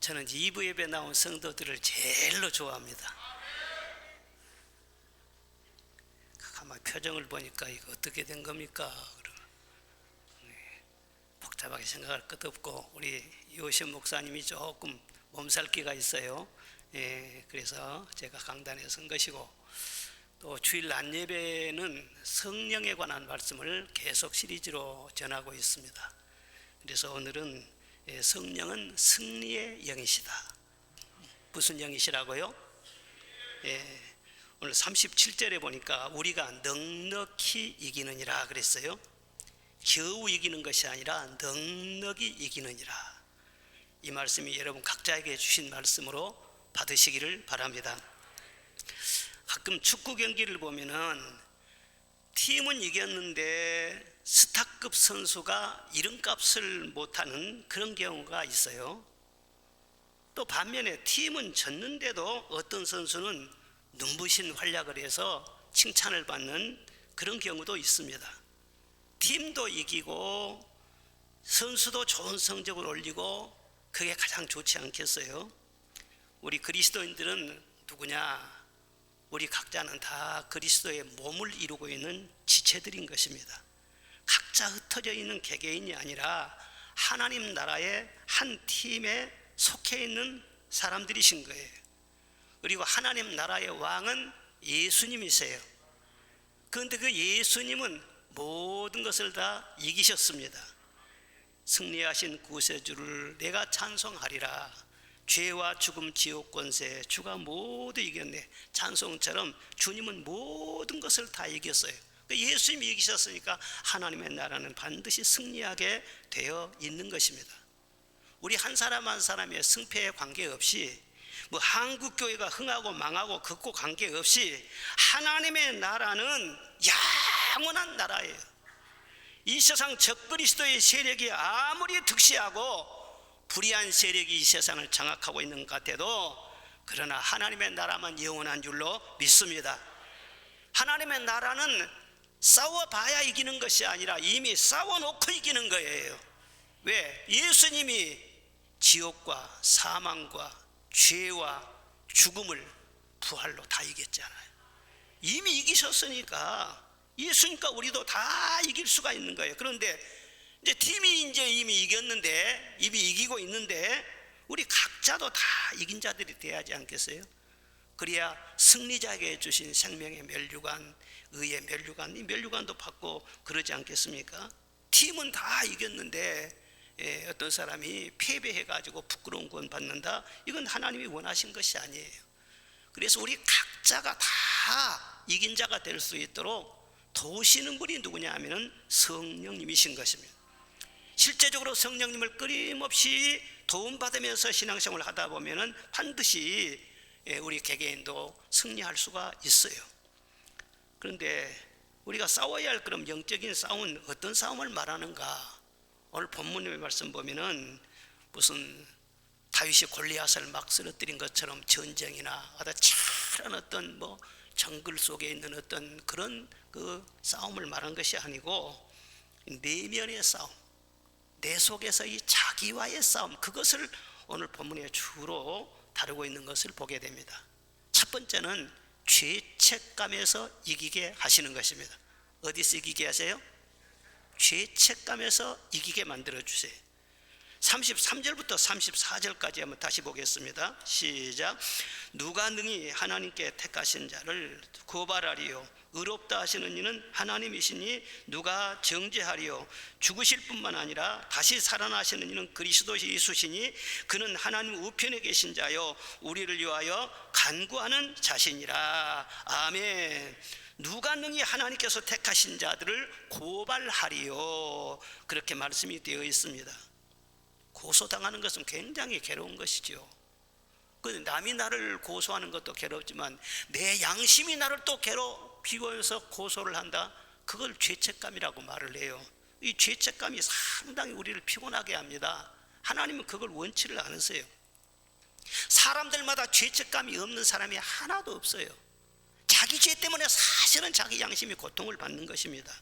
저는 2부 예배 나온 성도들을 제일로 좋아합니다. 가만 표정을 보니까 이거 어떻게 된 겁니까? 복잡하게 생각할 것도 없고 우리 이호신 목사님이 조금 몸살기가 있어요. 그래서 제가 강단에 선 것이고, 또 주일 낮 예배는 성령에 관한 말씀을 계속 시리즈로 전하고 있습니다. 그래서 오늘은 성령은 승리의 영이시다. 무슨 영이시라고요? 오늘 37절에 보니까 우리가 넉넉히 이기느니라 그랬어요. 겨우 이기는 것이 아니라 넉넉히 이기느니라. 이 말씀이 여러분 각자에게 주신 말씀으로 받으시기를 바랍니다. 가끔 축구 경기를 보면은 팀은 이겼는데 스타급 선수가 이름값을 못하는 그런 경우가 있어요. 또 반면에 팀은 졌는데도 어떤 선수는 눈부신 활약을 해서 칭찬을 받는 그런 경우도 있습니다. 팀도 이기고 선수도 좋은 성적을 올리고 그게 가장 좋지 않겠어요? 우리 그리스도인들은 누구냐? 우리 각자는 다 그리스도의 몸을 이루고 있는 지체들인 것입니다. 각자 흩어져 있는 개개인이 아니라 하나님 나라의 한 팀에 속해 있는 사람들이신 거예요. 그리고 하나님 나라의 왕은 예수님이세요. 그런데 그 예수님은 모든 것을 다 이기셨습니다. 승리하신 구세주를 내가 찬송하리라. 죄와 죽음 지옥 권세 주가 모두 이겼네. 찬송처럼 주님은 모든 것을 다 이겼어요. 예수님이 이기셨으니까 하나님의 나라는 반드시 승리하게 되어 있는 것입니다. 우리 한 사람 한 사람의 승패에 관계없이, 뭐 한국교회가 흥하고 망하고 긋고 관계없이 하나님의 나라는 영원한 나라예요. 이 세상 적그리스도의 세력이 아무리 득세하고 불의한 세력이 이 세상을 장악하고 있는 것 같아도, 그러나 하나님의 나라만 영원한 줄로 믿습니다. 하나님의 나라는 싸워봐야 이기는 것이 아니라 이미 싸워놓고 이기는 거예요. 왜? 예수님이 지옥과 사망과 죄와 죽음을 부활로 다 이겼잖아요. 이미 이기셨으니까, 예수니까 우리도 다 이길 수가 있는 거예요. 그런데 이제 팀이 이미 이겼는데, 이미 이기고 있는데 우리 각자도 다 이긴 자들이 돼야지 않겠어요? 그래야 승리자에게 주신 생명의 면류관, 의의 면류관, 이 면류관도 받고 그러지 않겠습니까? 팀은 다 이겼는데 어떤 사람이 패배해가지고 부끄러운 건 받는다? 이건 하나님이 원하신 것이 아니에요. 그래서 우리 각자가 다 이긴 자가 될 수 있도록 도우시는 분이 누구냐 하면은 성령님이신 것입니다. 실제적으로 성령님을 끊임없이 도움받으면서 신앙생활을 하다 보면은 반드시 우리 개개인도 승리할 수가 있어요. 그런데 우리가 싸워야 할 그럼 영적인 싸움은 어떤 싸움을 말하는가? 오늘 본문의 말씀 보면은 무슨 다윗이 골리앗을 막 쓰러뜨린 것처럼 전쟁이나 차른 어떤 뭐 정글 속에 있는 어떤 그런 그 싸움을 말한 것이 아니고, 내면의 싸움, 내 속에서 이 자기와의 싸움, 그것을 오늘 본문에 주로 다루고 있는 것을 보게 됩니다. 첫 번째는 죄책감에서 이기게 하시는 것입니다. 어디서 이기게 하세요? 죄책감에서 이기게 만들어 주세요. 33절부터 34절까지 한번 다시 보겠습니다. 시작. 누가 능히 하나님께 택하신 자를 고발하리요? 의롭다 하시는 이는 하나님이시니 누가 정죄하리요? 죽으실 뿐만 아니라 다시 살아나시는 이는 그리스도 예수시니 그는 하나님 우편에 계신 자요 우리를 위하여 간구하는 자신이라. 아멘. 누가 능히 하나님께서 택하신 자들을 고발하리요? 그렇게 말씀이 되어 있습니다. 고소당하는 것은 굉장히 괴로운 것이죠. 남이 나를 고소하는 것도 괴롭지만 내 양심이 나를 또 괴롭히면서 고소를 한다? 그걸 죄책감이라고 말을 해요. 이 죄책감이 상당히 우리를 피곤하게 합니다. 하나님은 그걸 원치를 않으세요. 사람들마다 죄책감이 없는 사람이 하나도 없어요. 자기 죄 때문에 사실은 자기 양심이 고통을 받는 것입니다.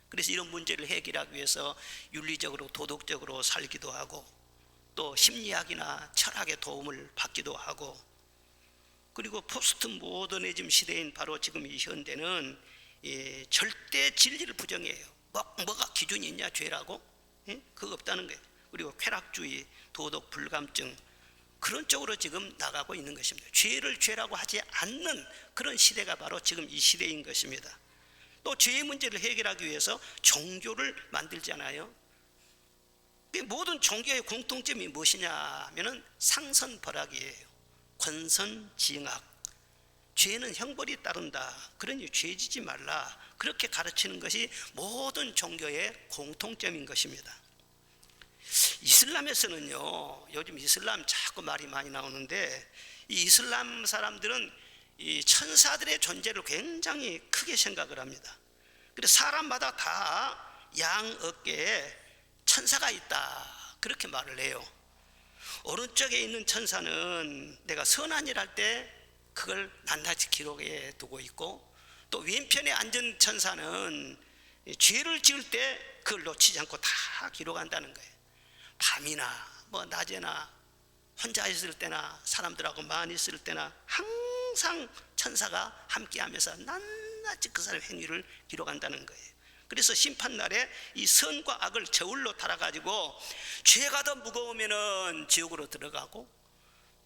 그래서 이런 문제를 해결하기 위해서 윤리적으로 도덕적으로 살기도 하고, 또 심리학이나 철학의 도움을 받기도 하고, 그리고 포스트 모더니즘 시대인 바로 지금 이 현대는 절대 진리를 부정해요. 뭐가 기준이 있냐 죄라고? 그거 없다는 거예요. 그리고 쾌락주의, 도덕 불감증, 그런 쪽으로 지금 나가고 있는 것입니다. 죄를 죄라고 하지 않는 그런 시대가 바로 지금 이 시대인 것입니다. 또 죄의 문제를 해결하기 위해서 종교를 만들잖아요. 모든 종교의 공통점이 무엇이냐 하면은 상선벌악이에요. 권선징악. 죄는 형벌이 따른다. 그러니 죄지지 말라. 그렇게 가르치는 것이 모든 종교의 공통점인 것입니다. 이슬람에서는요, 요즘 이슬람 자꾸 말이 많이 나오는데, 이 이슬람 사람들은 이 천사들의 존재를 굉장히 크게 생각을 합니다. 그래서 사람마다 다 양 어깨에 천사가 있다, 그렇게 말을 해요. 오른쪽에 있는 천사는 내가 선한 일 할 때 그걸 낱낱이 기록해 두고 있고, 또 왼편에 앉은 천사는 죄를 지을 때 그걸 놓치지 않고 다 기록한다는 거예요. 밤이나 낮에나 혼자 있을 때나 사람들하고 많이 있을 때나 항상 천사가 함께하면서 낱낱이 그 사람의 행위를 기록한다는 거예요. 그래서 심판날에 이 선과 악을 저울로 달아가지고 죄가 더 무거우면은 지옥으로 들어가고,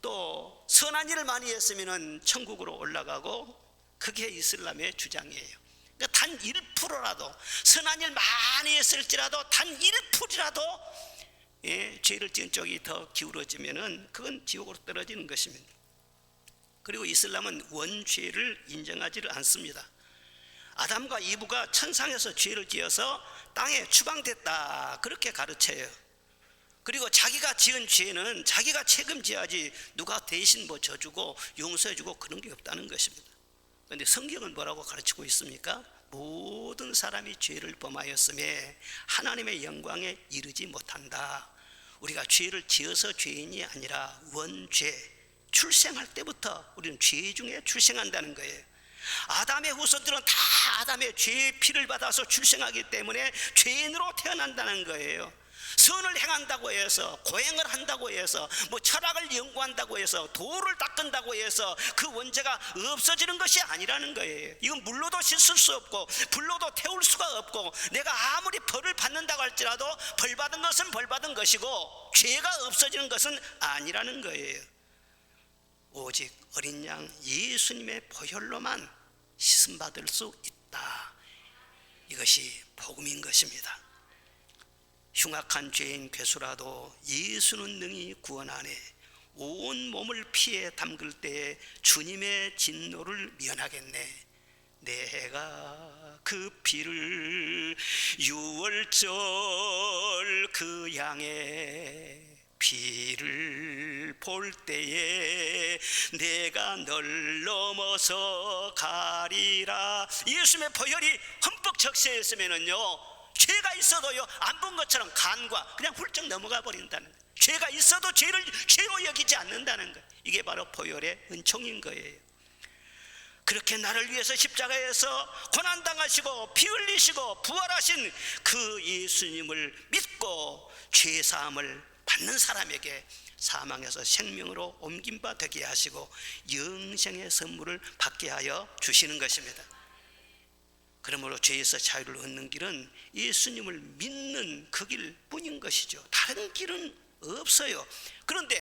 또 선한 일을 많이 했으면은 천국으로 올라가고, 그게 이슬람의 주장이에요. 그러니까 단 1%라도 선한 일 많이 했을지라도 단 1%라도 죄를 지은 쪽이 더 기울어지면은 그건 지옥으로 떨어지는 것입니다. 그리고 이슬람은 원죄를 인정하지를 않습니다. 아담과 이브가 천상에서 죄를 지어서 땅에 추방됐다, 그렇게 가르쳐요. 그리고 자기가 지은 죄는 자기가 책임져야지 누가 대신 져주고 용서해주고 그런 게 없다는 것입니다. 그런데 성경은 뭐라고 가르치고 있습니까? 모든 사람이 죄를 범하였음에 하나님의 영광에 이르지 못한다. 우리가 죄를 지어서 죄인이 아니라 원죄, 출생할 때부터 우리는 죄 중에 출생한다는 거예요. 아담의 후손들은 다 아담의 죄의 피를 받아서 출생하기 때문에 죄인으로 태어난다는 거예요. 선을 행한다고 해서, 고행을 한다고 해서, 철학을 연구한다고 해서, 도를 닦는다고 해서 그 원죄가 없어지는 것이 아니라는 거예요. 이건 물로도 씻을 수 없고 불로도 태울 수가 없고, 내가 아무리 벌을 받는다고 할지라도 벌 받은 것은 벌 받은 것이고 죄가 없어지는 것은 아니라는 거예요. 오직 어린 양 예수님의 보혈로만 씻음 받을 수 있다. 이것이 복음인 것입니다. 흉악한 죄인 괴수라도 예수는 능히 구원하네. 온 몸을 피에 담글 때에 주님의 진노를 면하겠네. 내가 그 피를 유월절 그 양의 피를 볼 때에 내가 널 넘어서 가리라. 예수님의 보혈이 흠뻑 적셔있으면은요, 죄가 있어도요 안 본 것처럼 간과 그냥 훌쩍 넘어가 버린다는 거예요. 죄가 있어도 죄를 죄로 여기지 않는다는 거예요. 이게 바로 보혈의 은총인 거예요. 그렇게 나를 위해서 십자가에서 고난당하시고 피 흘리시고 부활하신 그 예수님을 믿고 죄사함을 받는 사람에게 사망에서 생명으로 옮긴 바 되게 하시고 영생의 선물을 받게 하여 주시는 것입니다. 그러므로 죄에서 자유를 얻는 길은 예수님을 믿는 그 길뿐인 것이죠. 다른 길은 없어요. 그런데